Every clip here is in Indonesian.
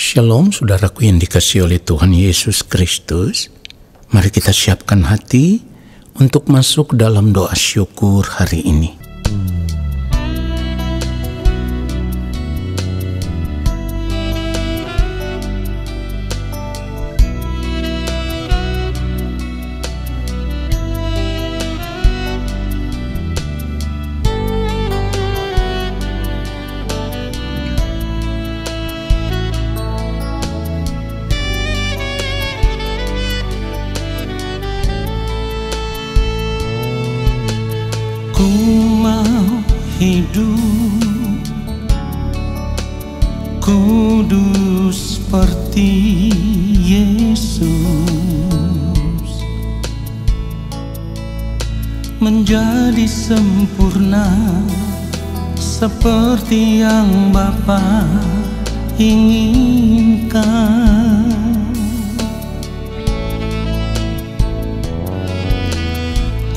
Shalom saudaraku yang dikasihi oleh Tuhan Yesus Kristus. Mari kita siapkan hati untuk masuk dalam doa syukur hari ini. Ku mau hidup kudus seperti Yesus, menjadi sempurna seperti yang Bapa inginkan.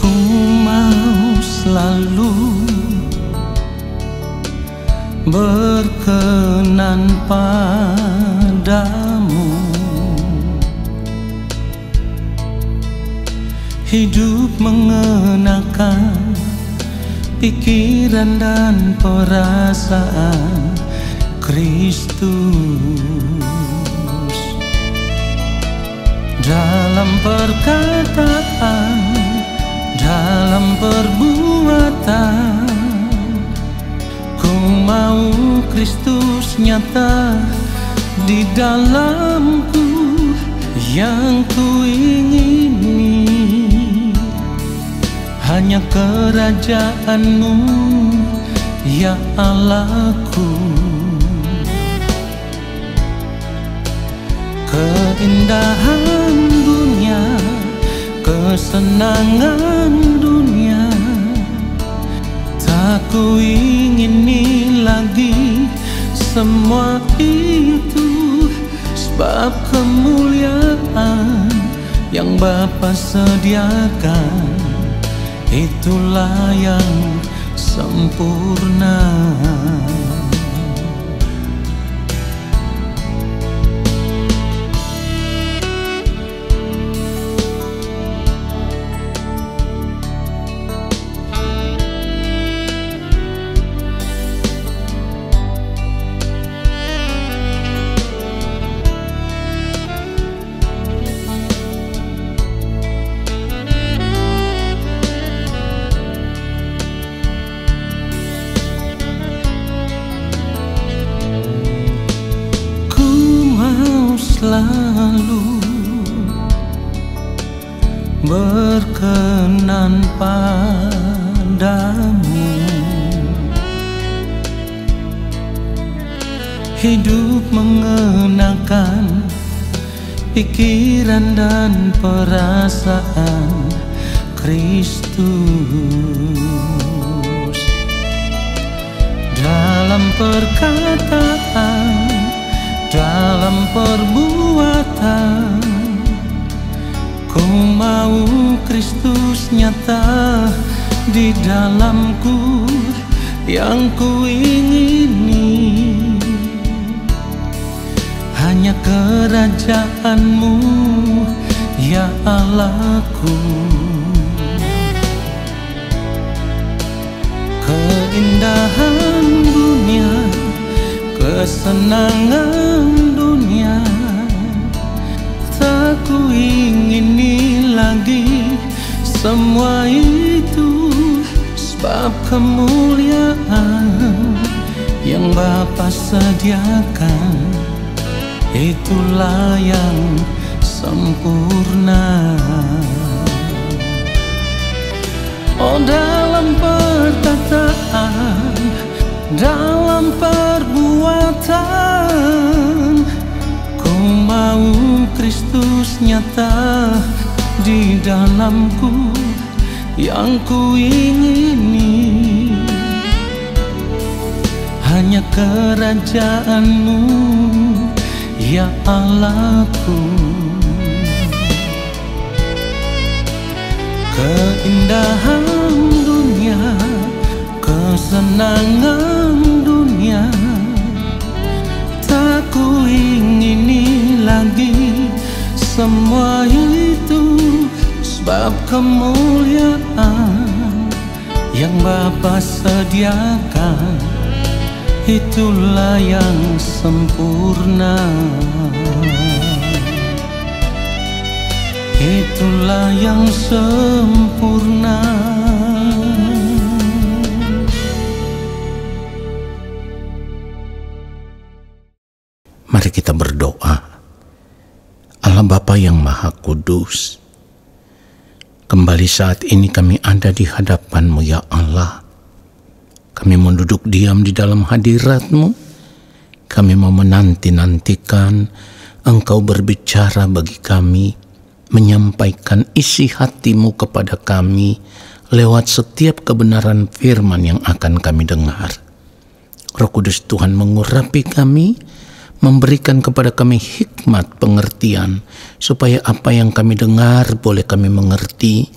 Ku mau selalu berkenan padamu, hidup mengenakan pikiran dan perasaan Kristus, dalam perkataan, dalam perbuatan. Ku mau Kristus nyata di dalamku, yang ku ingini hanya kerajaan-Mu, ya Allahku. Keindahan dunia, kesenangan dunia, tak ku ingini lagi semua itu, sebab kemuliaan yang Bapa sediakan, itulah yang sempurna. Selalu berkenan padamu, hidup mengenakan pikiran dan perasaan Kristus, dalam perkataan, dalam perbuatan. Ku mau Kristus nyata di dalamku, yang ku ingini hanya kerajaan-Mu, ya Allahku. Keindahan dunia, kesenangan dunia, tak ku ingini lagi semua itu, sebab kemuliaan yang Bapa sediakan, itulah yang sempurna. Oh, dalam perkataan, dalam perbuatan, ku mau Kristus nyata di dalamku, yang ku ingini hanya kerajaan-Mu, ya Allahku. Keindahan dunia, kesenangan dunia, tak ku ingin semua itu sebab kemuliaan yang Bapa sediakan, itulah yang sempurna. Itulah yang sempurna. Mari kita berdoa. Allah Bapa yang Maha Kudus, kembali saat ini kami ada di hadapan-Mu ya Allah. Kami mau duduk diam di dalam hadirat-Mu. Kami mau menanti-nantikan Engkau berbicara bagi kami, menyampaikan isi hati-Mu kepada kami lewat setiap kebenaran firman yang akan kami dengar. Roh Kudus Tuhan mengurapi kami, memberikan kepada kami hikmat pengertian, supaya apa yang kami dengar boleh kami mengerti,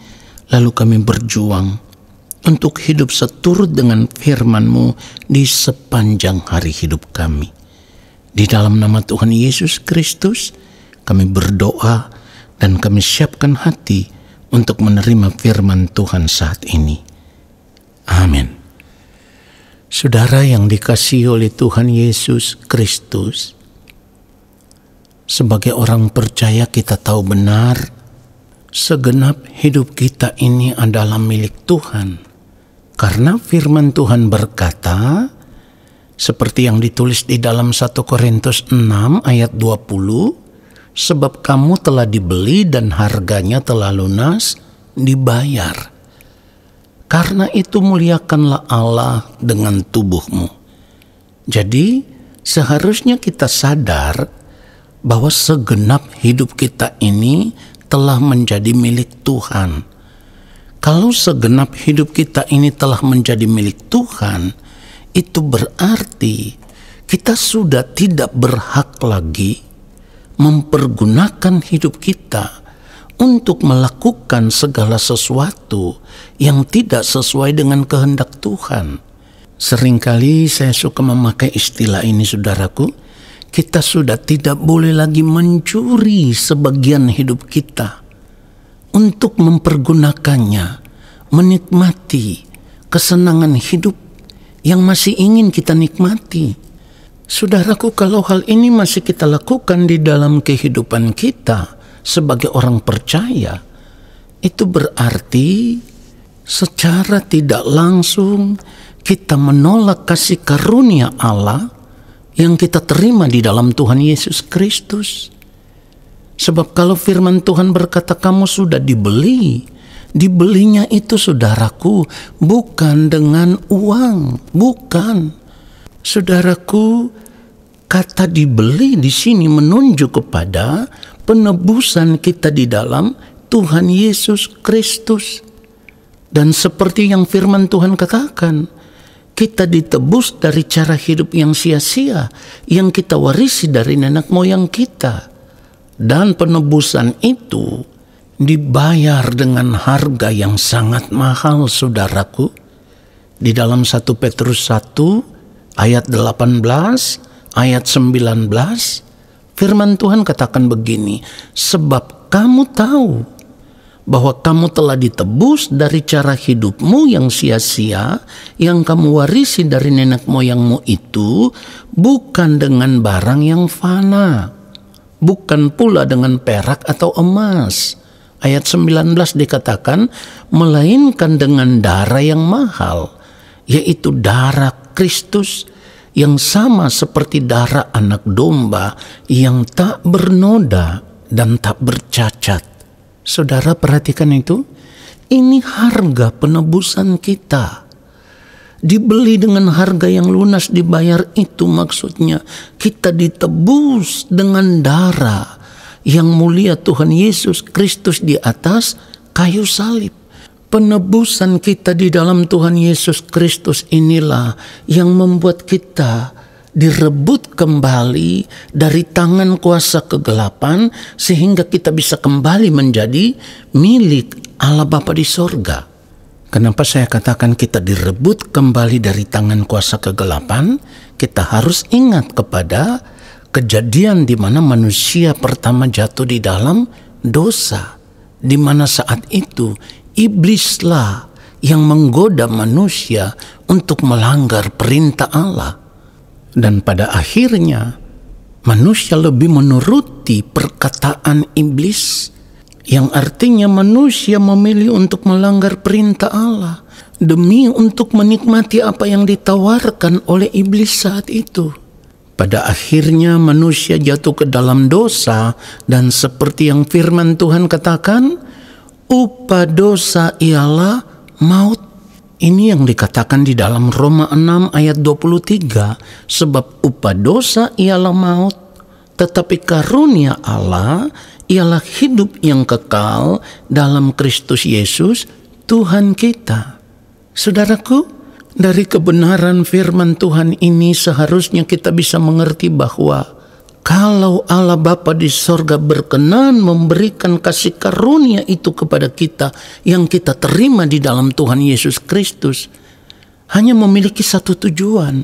lalu kami berjuang untuk hidup seturut dengan firman-Mu di sepanjang hari hidup kami. Di dalam nama Tuhan Yesus Kristus, kami berdoa dan kami siapkan hati untuk menerima firman Tuhan saat ini. Amin. Saudara yang dikasihi oleh Tuhan Yesus Kristus, sebagai orang percaya kita tahu benar segenap hidup kita ini adalah milik Tuhan. Karena firman Tuhan berkata, seperti yang ditulis di dalam 1 Korintus 6 ayat 20, sebab kamu telah dibeli dan harganya telah lunas dibayar. Karena itu muliakanlah Allah dengan tubuhmu. Jadi seharusnya kita sadar bahwa segenap hidup kita ini telah menjadi milik Tuhan. Kalau segenap hidup kita ini telah menjadi milik Tuhan, itu berarti kita sudah tidak berhak lagi mempergunakan hidup kita untuk melakukan segala sesuatu yang tidak sesuai dengan kehendak Tuhan. Seringkali saya suka memakai istilah ini, saudaraku. Kita sudah tidak boleh lagi mencuri sebagian hidup kita untuk mempergunakannya, menikmati kesenangan hidup yang masih ingin kita nikmati. Saudaraku, kalau hal ini masih kita lakukan di dalam kehidupan kita sebagai orang percaya, itu berarti secara tidak langsung kita menolak kasih karunia Allah yang kita terima di dalam Tuhan Yesus Kristus. Sebab kalau firman Tuhan berkata kamu sudah dibeli, dibelinya itu, saudaraku, bukan dengan uang, bukan. Saudaraku, kata dibeli di sini menunjuk kepada penebusan kita di dalam Tuhan Yesus Kristus. Dan seperti yang firman Tuhan katakan, kita ditebus dari cara hidup yang sia-sia yang kita warisi dari nenek moyang kita. Dan penebusan itu dibayar dengan harga yang sangat mahal, saudaraku. Di dalam 1 Petrus 1 ayat 18, ayat 19, firman Tuhan katakan begini, sebab kamu tahu bahwa kamu telah ditebus dari cara hidupmu yang sia-sia, yang kamu warisi dari nenek moyangmu itu, bukan dengan barang yang fana, bukan pula dengan perak atau emas. Ayat 19 dikatakan, melainkan dengan darah yang mahal, yaitu darah Kristus, yang sama seperti darah anak domba yang tak bernoda dan tak bercacat. Saudara, perhatikan itu. Ini harga penebusan kita. Dibeli dengan harga yang lunas dibayar, itu maksudnya kita ditebus dengan darah yang mulia Tuhan Yesus Kristus di atas kayu salib. Penebusan kita di dalam Tuhan Yesus Kristus inilah yang membuat kita direbut kembali dari tangan kuasa kegelapan, sehingga kita bisa kembali menjadi milik Allah Bapa di sorga. Kenapa saya katakan kita direbut kembali dari tangan kuasa kegelapan? Kita harus ingat kepada kejadian di mana manusia pertama jatuh di dalam dosa, di mana saat itu iblislah yang menggoda manusia untuk melanggar perintah Allah. Dan pada akhirnya manusia lebih menuruti perkataan iblis, yang artinya manusia memilih untuk melanggar perintah Allah demi untuk menikmati apa yang ditawarkan oleh iblis saat itu. Pada akhirnya manusia jatuh ke dalam dosa, dan seperti yang firman Tuhan katakan, upah dosa ialah maut. Ini yang dikatakan di dalam Roma 6 ayat 23, sebab upah dosa ialah maut, tetapi karunia Allah ialah hidup yang kekal dalam Kristus Yesus Tuhan kita. Saudaraku, dari kebenaran firman Tuhan ini seharusnya kita bisa mengerti bahwa kalau Allah Bapa di sorga berkenan memberikan kasih karunia itu kepada kita yang kita terima di dalam Tuhan Yesus Kristus, hanya memiliki satu tujuan,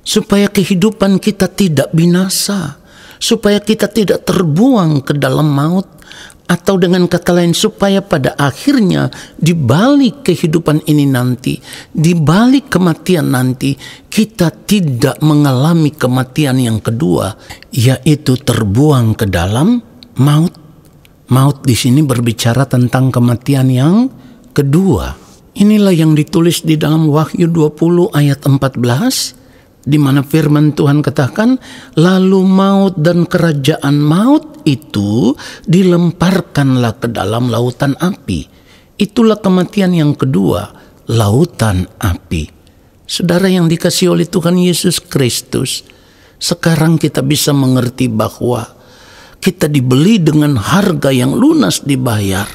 supaya kehidupan kita tidak binasa, supaya kita tidak terbuang ke dalam maut, atau dengan kata lain supaya pada akhirnya di balik kehidupan ini nanti, di balik kematian nanti, kita tidak mengalami kematian yang kedua, yaitu terbuang ke dalam maut. Maut di sini berbicara tentang kematian yang kedua. Inilah yang ditulis di dalam Wahyu 20 ayat 14, di mana firman Tuhan katakan, lalu maut dan kerajaan maut itu dilemparkanlah ke dalam lautan api. Itulah kematian yang kedua, lautan api. Saudara yang dikasihi oleh Tuhan Yesus Kristus, sekarang kita bisa mengerti bahwa kita dibeli dengan harga yang lunas dibayar,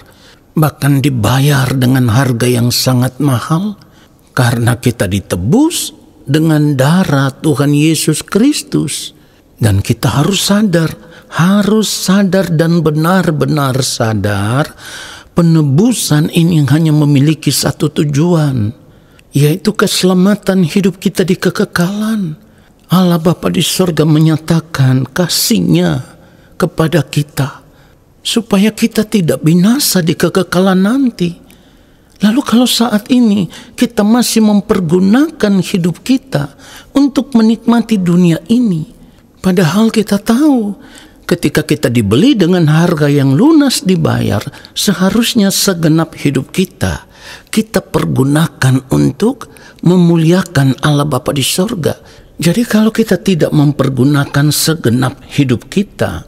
bahkan dibayar dengan harga yang sangat mahal, karena kita ditebus dengan darah Tuhan Yesus Kristus. Dan kita harus sadar dan benar-benar sadar, penebusan ini hanya memiliki satu tujuan, yaitu keselamatan hidup kita di kekekalan. Allah Bapa di sorga menyatakan kasih-Nya kepada kita, supaya kita tidak binasa di kekekalan nanti. Lalu kalau saat ini kita masih mempergunakan hidup kita untuk menikmati dunia ini, padahal kita tahu ketika kita dibeli dengan harga yang lunas dibayar, seharusnya segenap hidup kita pergunakan untuk memuliakan Allah Bapa di sorga. Jadi kalau kita tidak mempergunakan segenap hidup kita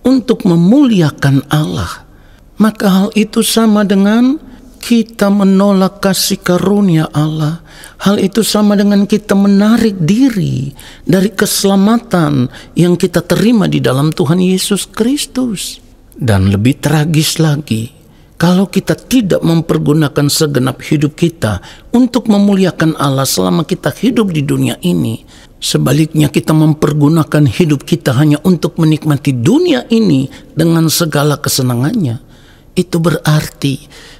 untuk memuliakan Allah, maka hal itu sama dengan kita menolak kasih karunia Allah. Hal itu sama dengan kita menarik diri dari keselamatan yang kita terima di dalam Tuhan Yesus Kristus. Dan lebih tragis lagi, kalau kita tidak mempergunakan segenap hidup kita untuk memuliakan Allah selama kita hidup di dunia ini, sebaliknya kita mempergunakan hidup kita hanya untuk menikmati dunia ini dengan segala kesenangannya, itu berarti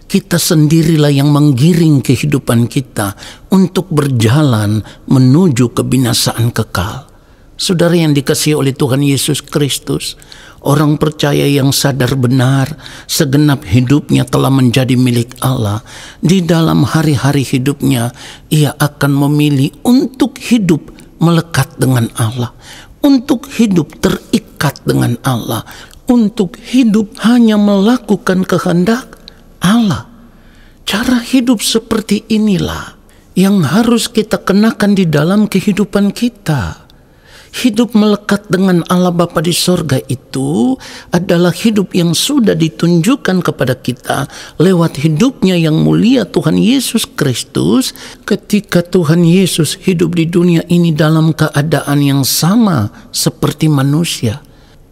kita sendirilah yang menggiring kehidupan kita untuk berjalan menuju kebinasaan kekal. Saudara yang dikasihi oleh Tuhan Yesus Kristus, orang percaya yang sadar benar segenap hidupnya telah menjadi milik Allah. Di dalam hari-hari hidupnya, ia akan memilih untuk hidup melekat dengan Allah, untuk hidup terikat dengan Allah, untuk hidup hanya melakukan kehendak Allah. Cara hidup seperti inilah yang harus kita kenakan di dalam kehidupan kita. Hidup melekat dengan Allah Bapa di sorga itu adalah hidup yang sudah ditunjukkan kepada kita lewat hidupnya yang mulia Tuhan Yesus Kristus, ketika Tuhan Yesus hidup di dunia ini dalam keadaan yang sama seperti manusia.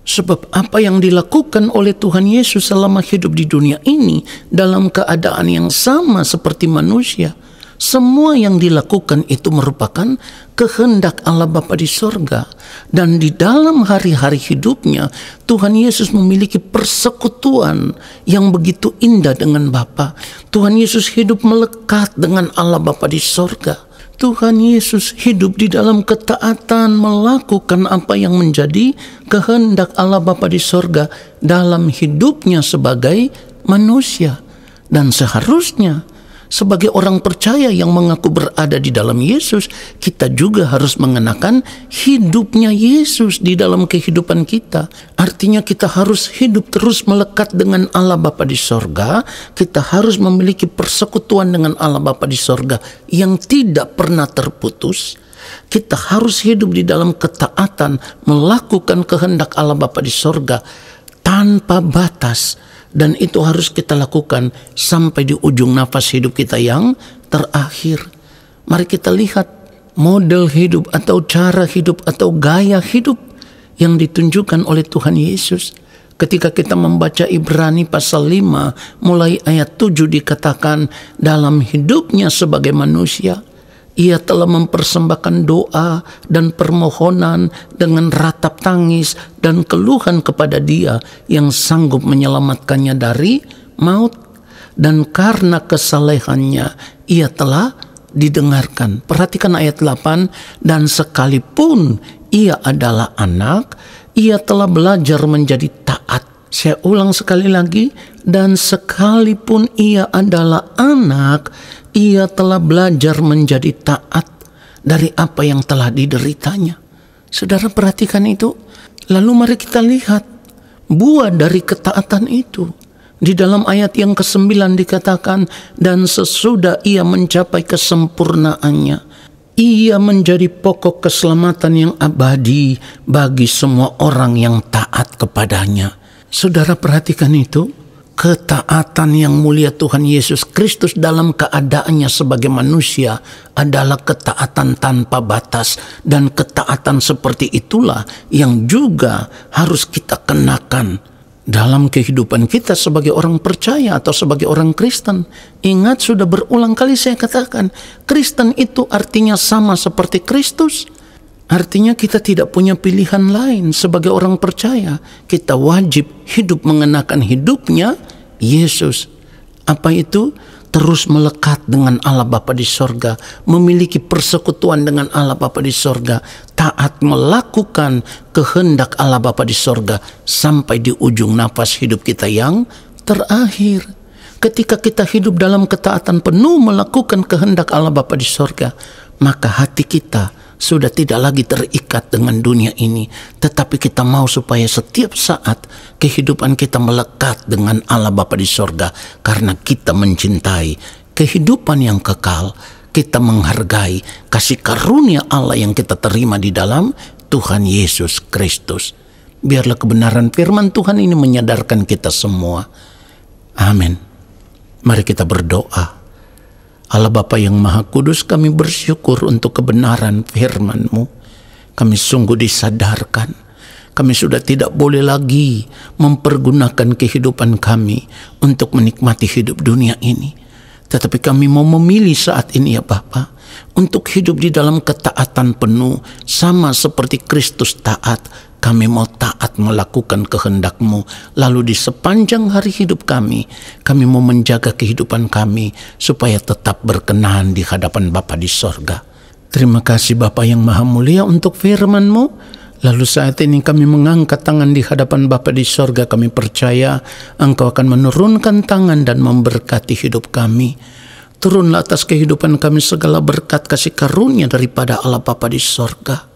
Sebab apa yang dilakukan oleh Tuhan Yesus selama hidup di dunia ini dalam keadaan yang sama seperti manusia, semua yang dilakukan itu merupakan kehendak Allah Bapa di sorga. Dan di dalam hari-hari hidupnya, Tuhan Yesus memiliki persekutuan yang begitu indah dengan Bapa. Tuhan Yesus hidup melekat dengan Allah Bapa di sorga. Tuhan Yesus hidup di dalam ketaatan, melakukan apa yang menjadi kehendak Allah Bapa di sorga dalam hidupnya sebagai manusia. Dan seharusnya sebagai orang percaya yang mengaku berada di dalam Yesus, kita juga harus mengenakan hidupnya Yesus di dalam kehidupan kita. Artinya kita harus hidup terus melekat dengan Allah Bapa di sorga. Kita harus memiliki persekutuan dengan Allah Bapa di sorga yang tidak pernah terputus. Kita harus hidup di dalam ketaatan, melakukan kehendak Allah Bapa di sorga tanpa batas. Dan itu harus kita lakukan sampai di ujung nafas hidup kita yang terakhir. Mari kita lihat model hidup atau cara hidup atau gaya hidup yang ditunjukkan oleh Tuhan Yesus. Ketika kita membaca Ibrani pasal 5 mulai ayat 7 dikatakan dalam hidupnya sebagai manusia, ia telah mempersembahkan doa dan permohonan dengan ratap tangis dan keluhan kepada Dia yang sanggup menyelamatkannya dari maut. Dan karena kesalehannya ia telah didengarkan. Perhatikan ayat 8. Dan sekalipun ia adalah anak, ia telah belajar menjadi taat. Saya ulang sekali lagi. Dan sekalipun ia adalah anak, ia telah belajar menjadi taat dari apa yang telah dideritanya. Saudara perhatikan itu. Lalu mari kita lihat buah dari ketaatan itu. Di dalam ayat yang ke-9 dikatakan, dan sesudah ia mencapai kesempurnaannya, ia menjadi pokok keselamatan yang abadi bagi semua orang yang taat kepadanya. Saudara perhatikan itu. Ketaatan yang mulia Tuhan Yesus Kristus dalam keadaannya sebagai manusia adalah ketaatan tanpa batas. Dan ketaatan seperti itulah yang juga harus kita kenakan dalam kehidupan kita sebagai orang percaya atau sebagai orang Kristen. Ingat, sudah berulang kali saya katakan, Kristen itu artinya sama seperti Kristus. Artinya kita tidak punya pilihan lain sebagai orang percaya. Kita wajib hidup mengenakan hidupnya Yesus. Apa itu? Terus melekat dengan Allah Bapa di sorga, memiliki persekutuan dengan Allah Bapa di sorga, taat melakukan kehendak Allah Bapa di sorga sampai di ujung nafas hidup kita yang terakhir. Ketika kita hidup dalam ketaatan penuh melakukan kehendak Allah Bapa di sorga, maka hati kita sudah tidak lagi terikat dengan dunia ini, tetapi kita mau supaya setiap saat kehidupan kita melekat dengan Allah Bapa di sorga, karena kita mencintai kehidupan yang kekal. Kita menghargai kasih karunia Allah yang kita terima di dalam Tuhan Yesus Kristus. Biarlah kebenaran firman Tuhan ini menyadarkan kita semua. Amin. Mari kita berdoa. Allah Bapa yang Maha Kudus, kami bersyukur untuk kebenaran firman-Mu. Kami sungguh disadarkan. Kami sudah tidak boleh lagi mempergunakan kehidupan kami untuk menikmati hidup dunia ini. Tetapi kami mau memilih saat ini ya Bapa, untuk hidup di dalam ketaatan penuh, sama seperti Kristus taat. Kami mau taat melakukan kehendak-Mu. Lalu di sepanjang hari hidup kami mau menjaga kehidupan kami supaya tetap berkenan di hadapan Bapa di sorga. Terima kasih Bapa yang Maha Mulia untuk firman-Mu. Lalu saat ini kami mengangkat tangan di hadapan Bapa di sorga. Kami percaya Engkau akan menurunkan tangan dan memberkati hidup kami. Turunlah atas kehidupan kami segala berkat kasih karunia daripada Allah Bapa di sorga.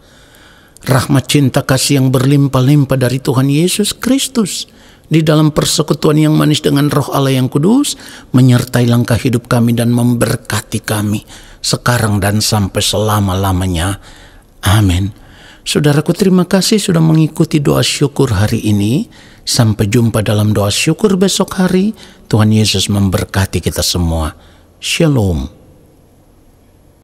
Rahmat cinta kasih yang berlimpah-limpah dari Tuhan Yesus Kristus di dalam persekutuan yang manis dengan Roh Allah yang kudus menyertai langkah hidup kami dan memberkati kami sekarang dan sampai selama-lamanya. Amin. Saudaraku, terima kasih sudah mengikuti doa syukur hari ini. Sampai jumpa dalam doa syukur besok hari. Tuhan Yesus memberkati kita semua. Shalom.